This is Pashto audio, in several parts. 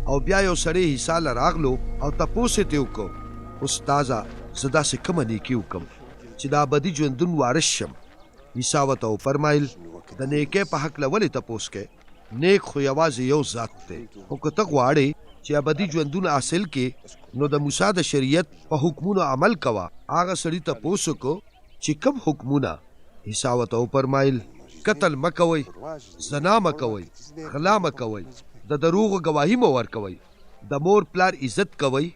او بیا یو سړی عیسی له راغلو او تپوس یې ترې وکړو استاذه زه داسې کومه نیکي وکړم چې د ابدي ژوندون وارث شم. عیسی ورته وفرمایل د نیکۍ په هکله ولې تپوس کوې؟ نیک خو یوازې یو ذات دی، خو که ته غواړې چې ابدي ژوندون حاصل کې نو د موسی د شریعت په حکمونو عمل کوه. هغه سړي تپوس وکړو چې کوم حکمونه؟ عیسی ورته وفرمایل قتل مه کوئ، زنا مه کوئ، غلا مه کوئ، د دروغو ګواهي مه ورکوئ، د مور پلار عزت کوئ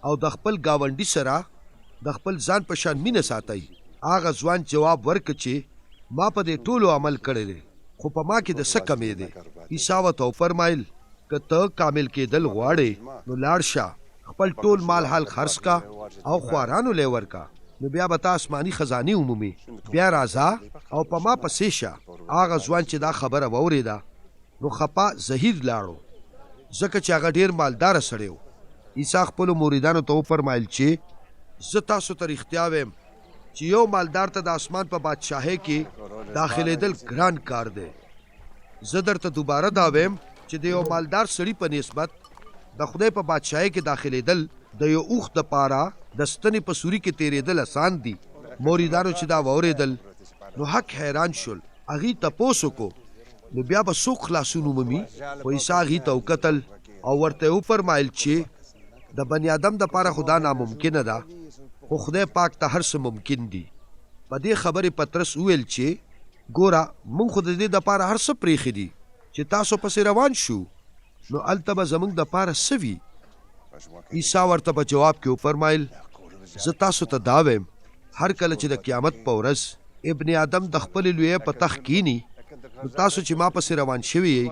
او د خپل ګاونډي سره د خپل ځان په شان مینه ساتئ. هغه ځوان جواب ورکړ چې ما په دې ټولو عمل کړی دی، خو په ما کې د څه کمی دی؟ عیسی ورته وفرمایل که ته کامل کېدل غواړې نو لاړ شه، خپل ټول مال حال خرڅ کا او خوارانو لی ورکه، نو بیا به ته آسماني خزانې ومومې. بیا راځه او په ما پسې شه. هغه ځوان چې دا خبره واورېده نو خپه زهیر لاړو، ځکه چې هغه ډېر مالداره سړی و. عیسی خپلو مریدانو ته وفرمایل چې زه تاسو ته رښتیا ویم چې یو مالدار ته د اسمان په بادشاهۍ کې داخلېدل ګران کار دی. زه درته دوباره دا ویم چې د یو مالدار سړي په نسبت د خدای په بادشاهۍ کې داخلېدل د یو اوښ دپاره د ستنې په سوري کې تېرېدل اسان دي. مریدانو چې دا واورېدل نو حق حیران شول. هغې تپوس وکړو نو بیا به څوک خلاصون ومومي؟ خو عیسی هغې ته وکتل او ورته یې وفرمایل چې د بني آدم دپاره خو دا ناممکنه ده، خو خدای پاک ته هر څه ممکن دي. په دې خبرې پطرس وویل چې ګوره موږ خو د دې دپاره هر څه پرېښي دي چې تاسو پسې روان شو، نو هلته به زموږ دپاره څه وي؟ عیسی ورته په جواب کې وفرمایل زه تاسو ته دا ویم هر کله چې د قیامت په ورځ ابن آدم د خپلې لویۍ په تخت کینی نو تاسو چې ما پسې روان شوي یئ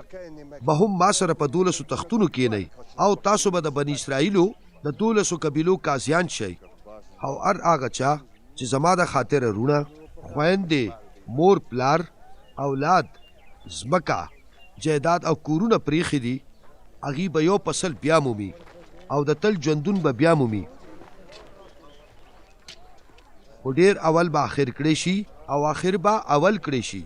به هم ما سره په 12 تختونو کینئ او تاسو به د بني اسرائیلو د 12 قبیلو قاضیان شئ. او هر هغه چا چې زما د خاطره رونه، خویندې، مور پلار، اولاد، ځمکه، جایداد او کورونه پرېښي دي هغې به یو فصل بیا مومي او د تل ژوندون به بیا مومي، خو ډېر اول به آخر کړی شي او آخر به اول کړی شي.